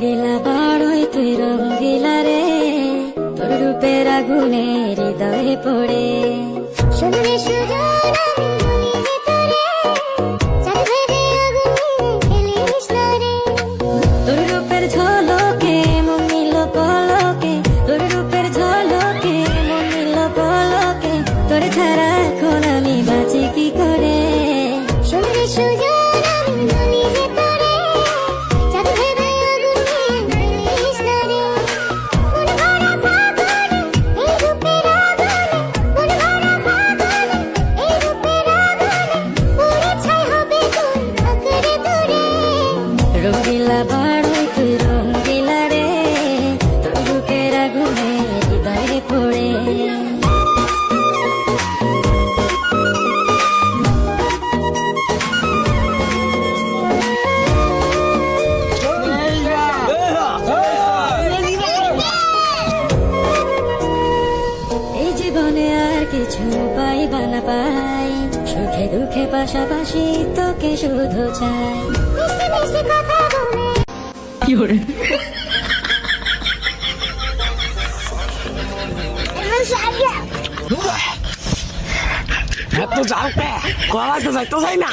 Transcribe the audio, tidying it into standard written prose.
রঙ্গিলা বড়ই তুই রঙ্গিলা রে, তোর রূপের আগুনে হৃদয়ে পড়ে। শুনলে সুজন আমি বলি যে তোরে, চাঁদ ভেবে আগুনে ফেলিস না রে। তোর রূপের ঝলকে মন নিল পলকে, তোর রূপের ঝলকে মন নিল পলকে, তোর ছাড়া এখন আমি বাঁচি কি করে। শুনলে সুজন আমি বলি যে তোরে, চাঁদ ভেবে আগুনে ফেলিস না রে। মন ভরা ফাগুনে এই রূপের আগুনে, মন ভরা ফাগুনে এই রূপের আগুনে, পুড়ে ছাই হবে তোর আঁকড়ে ধরে। রঙ্গিলা বড়ই তুই রঙ্গিলা রে, তোর রূপের আগুনে হৃদয়ে পড়ে। এই জীবনে আর কিছু পাইবা না পাই, সুখে দুঃখে পাশাপাশি তোকে শুধু চাই। মিষ্টি মিষ্টি কথা বলে এত জাল কলা তো যাইতো যাই না।